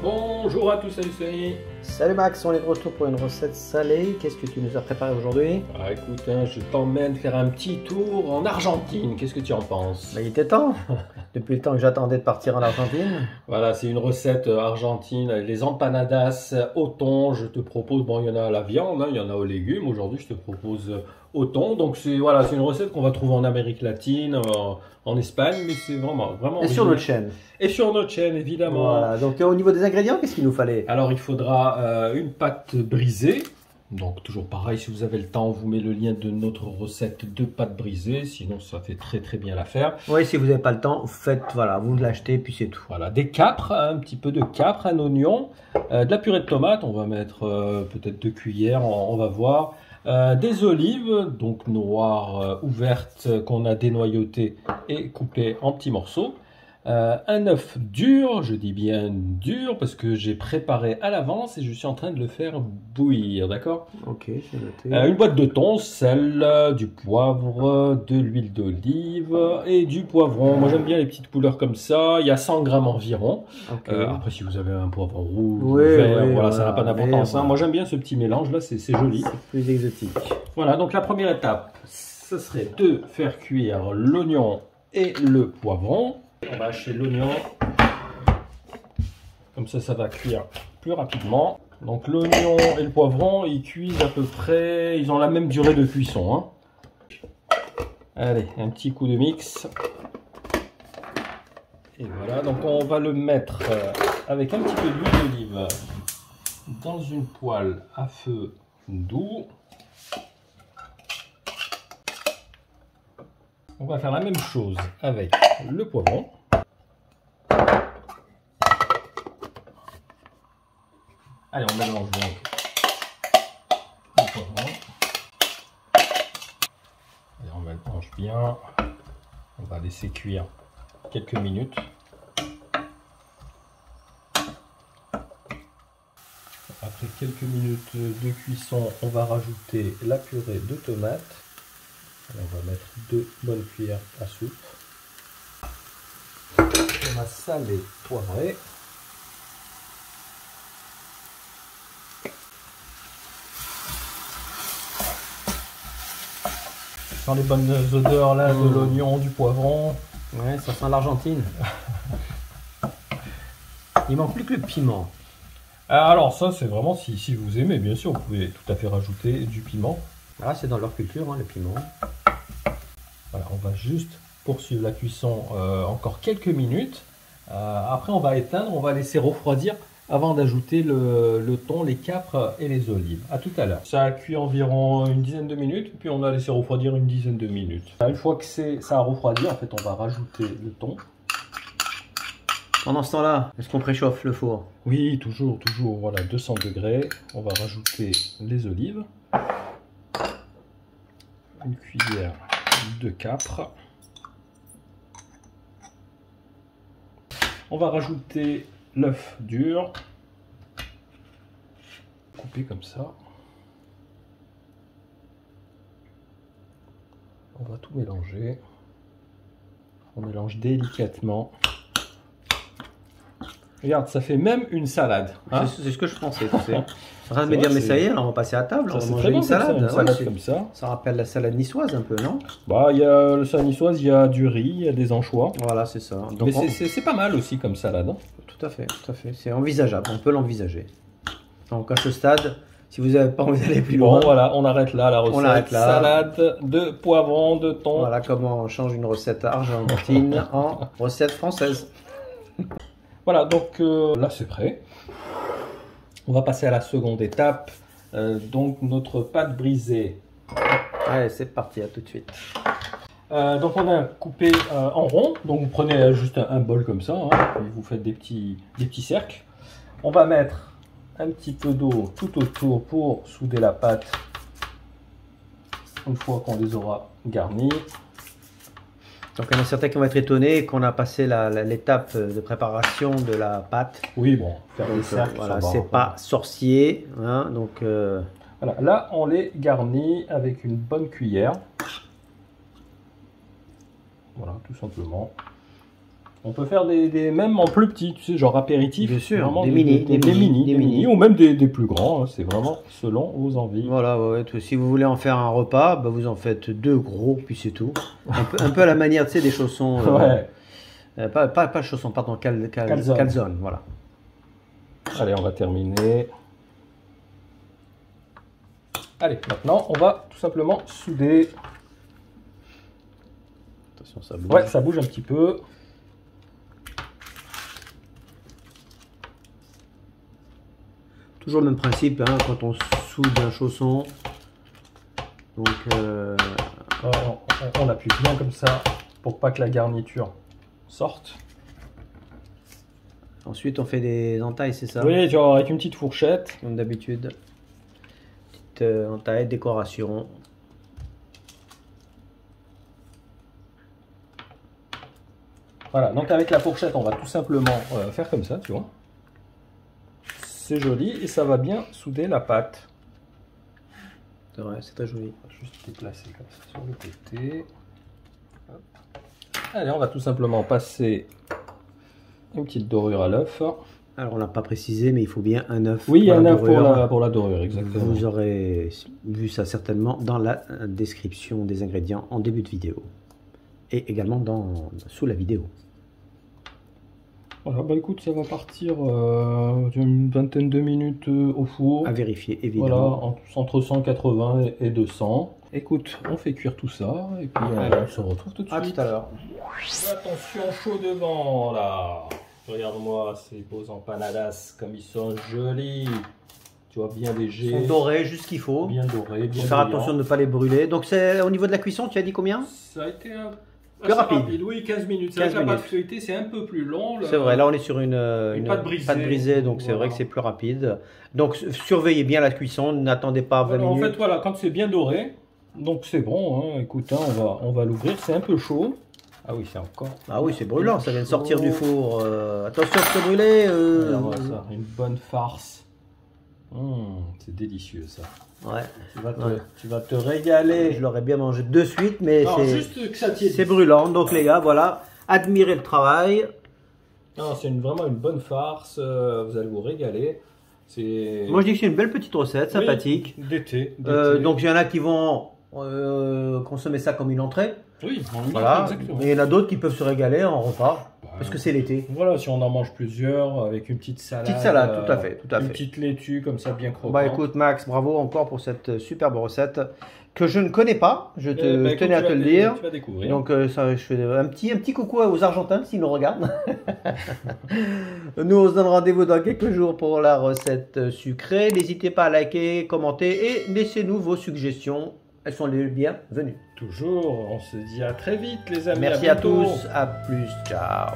Bonjour à tous, salut Sony. Salut Max, on est de retour pour une recette salée. Qu'est-ce que tu nous as préparé aujourd'hui? Écoute, je t'emmène faire un petit tour en Argentine. Qu'est-ce que tu en penses? Il était temps. Depuis le temps que j'attendais de partir en Argentine. Voilà, c'est une recette argentine avec les empanadas au thon. Je te propose, bon, il y en a à la viande, il y en a aux légumes. Aujourd'hui, je te propose au thon. Donc, c'est une recette qu'on va trouver en Amérique latine, en Espagne, mais c'est vraiment Et sur notre chaîne. Et sur notre chaîne, évidemment. Voilà, donc au niveau des ingrédients, qu'est-ce qu'il nous fallait? Alors, il faudra une pâte brisée. Donc toujours pareil, si vous avez le temps, on vous met le lien de notre recette de pâte brisée, sinon ça fait très bien l'affaire. Oui, si vous n'avez pas le temps, faites, voilà, vous l'achetez puis c'est tout. Voilà, des capres, un petit peu de capres, un oignon, de la purée de tomate, on va mettre peut-être 2 cuillères, on va voir. Des olives, donc noires ouvertes qu'on a dénoyautées et coupées en petits morceaux. Un œuf dur, je dis bien dur parce que j'ai préparé à l'avance et je suis en train de le faire bouillir, d'accord? Ok, c'est noté. Une boîte de thon, sel, du poivre, de l'huile d'olive et du poivron. Moi j'aime bien les petites couleurs comme ça, il y a 100 grammes environ. Okay. Après si vous avez un poivron rouge, oui, vert, oui, voilà, ça n'a pas d'importance. Voilà. Moi j'aime bien ce petit mélange là, c'est joli. C'est plus exotique. Voilà, donc la première étape, ce serait de faire cuire l'oignon et le poivron. On va hacher l'oignon, comme ça va cuire plus rapidement. Donc l'oignon et le poivron, ils cuisent à peu près, ils ont la même durée de cuisson. Hein. Allez, un petit coup de mix. Et voilà, donc on va le mettre avec un petit peu d'huile d'olive dans une poêle à feu doux. On va faire la même chose avec le poivron. Allez, on mélange donc le poivron. Allez, on mélange bien. On va laisser cuire quelques minutes. Après quelques minutes de cuisson, on va rajouter la purée de tomates. On va mettre 2 bonnes cuillères à soupe. On va saler, poivrer. Sans les bonnes odeurs là de l'oignon, du poivron. Ouais, ça sent l'Argentine. Il manque plus que le piment. Alors ça c'est vraiment si vous aimez, bien sûr, vous pouvez tout à fait rajouter du piment. Ah, c'est dans leur culture, hein, le piment. Voilà, on va juste poursuivre la cuisson encore quelques minutes. Après, on va éteindre, on va laisser refroidir avant d'ajouter le thon, les capres et les olives. À tout à l'heure. Ça a cuit environ une dizaine de minutes, puis on a laissé refroidir une dizaine de minutes. Une fois que ça a refroidi, en fait, on va rajouter le thon. Pendant ce temps-là, est-ce qu'on préchauffe le four? Oui, toujours, voilà, 200 degrés. On va rajouter les olives. Une cuillère de capres. On va rajouter l'œuf dur, coupé comme ça. On va tout mélanger. On mélange délicatement. Regarde, ça fait même une salade. Hein, c'est ce que je pensais, tu sais. En train de me dire, mais ça y est, alors on va passer à table, on va manger une salade. Une salade comme ça. Ça rappelle la salade niçoise un peu, non? Bah, il y a le salade niçoise, il y a du riz, il y a des anchois. Voilà, c'est ça. Donc, mais c'est pas mal aussi comme salade. Hein. Tout à fait. C'est envisageable, on peut l'envisager. Donc à ce stade, si vous n'avez pas envie d'aller plus loin... Bon, voilà, on arrête là la recette. On arrête là. Salade de poivron, de thon. Voilà comment on change une recette argentine en recette française. Voilà, donc là c'est prêt. On va passer à la seconde étape. Donc notre pâte brisée. Allez, c'est parti, à tout de suite. Donc on a coupé en rond. Donc vous prenez juste un bol comme ça, hein, puis vous faites des petits cercles. On va mettre un petit peu d'eau tout autour pour souder la pâte. Une fois qu'on les aura garnis. Donc il y en a certains qui vont être étonnés qu'on a passé l'étape de préparation de la pâte. Oui, bon, faire des cercles, voilà, c'est pas sorcier. Hein, donc voilà, là on les garnit avec une bonne cuillère. Voilà, tout simplement. On peut faire même en plus petits, tu sais, genre apéritif. Bien sûr, vraiment des mini, ou même des plus grands. Hein, c'est vraiment selon vos envies. Voilà, ouais, si vous voulez en faire un repas, bah, vous en faites 2 gros, puis c'est tout. Un peu à la manière, tu sais, des chaussons. Ouais. Pas chaussons, pardon, calzone. calzone, voilà. Allez, on va terminer. Allez, maintenant, on va tout simplement souder. Attention, ça bouge. Ouais, ça bouge un petit peu. Toujours le même principe, hein, quand on soude un chausson. Donc, on appuie bien comme ça pour pas que la garniture sorte. Ensuite, on fait des entailles, c'est ça? Oui, tu vois, avec une petite fourchette. Comme d'habitude. Petite entaille, décoration. Voilà, donc avec la fourchette, on va tout simplement faire comme ça, tu vois. C'est joli et ça va bien souder la pâte. C'est vrai, c'est très joli. On va juste déplacer comme ça sur le côté. Hop. Allez, on va tout simplement passer une petite dorure à l'œuf. Alors, on l'a pas précisé, mais il faut bien un œuf. Oui, un œuf pour la dorure, exactement. Vous aurez vu ça certainement dans la description des ingrédients en début de vidéo. Et également sous la vidéo. Voilà, bah écoute, ça va partir une vingtaine de minutes au four. À vérifier, évidemment. Voilà, entre 180 et 200. Écoute, on fait cuire tout ça et puis on se retrouve tout de suite. À tout à l'heure. Attention, chaud devant là. Regarde-moi ces beaux empanadas comme ils sont jolis. Tu vois, bien légers. Ils sont dorés, juste ce qu'il faut. Bien dorés, bien faire attention de ne pas les brûler. Donc, c'est au niveau de la cuisson, tu as dit combien? Ça a été plus rapide. Oui, 15 minutes. C'est vrai que la pâte feuilletée, c'est un peu plus long. C'est vrai, là on est sur une pâte brisée, donc c'est vrai que c'est plus rapide. Donc surveillez bien la cuisson, n'attendez pas 20 minutes. En fait, voilà, quand c'est bien doré, donc c'est bon. Hein. Écoute, hein, on va l'ouvrir, c'est un peu chaud. Ah oui, c'est encore. Ah oui, c'est brûlant, ça vient de sortir du four. Attention, c'est brûlé. Regarde ça, une bonne farce. C'est délicieux ça. Ouais. Tu vas te régaler. Je l'aurais bien mangé de suite, mais c'est brûlant. Donc les gars, voilà, admirez le travail. C'est vraiment une bonne farce. Vous allez vous régaler. Moi je dis que c'est une belle petite recette, sympathique. D'été. Donc il y en a qui vont consommer ça comme une entrée. Oui, voilà. Exactement. Mais il y en a d'autres qui peuvent se régaler en repas. Parce que c'est l'été. Voilà, si on en mange plusieurs avec une petite salade. Petite salade, tout à fait. Une petite laitue comme ça, bien croquante. Bah écoute Max, bravo encore pour cette superbe recette que je ne connais pas. Je tenais à te le dire. Tu vas découvrir. Donc ça, je fais un petit coucou aux Argentins s'ils nous regardent. Nous on se donne rendez-vous dans quelques jours pour la recette sucrée. N'hésitez pas à liker, commenter et laissez-nous vos suggestions. Elles sont les bienvenues. Toujours, on se dit à très vite les amis. Merci à tous, à plus, ciao.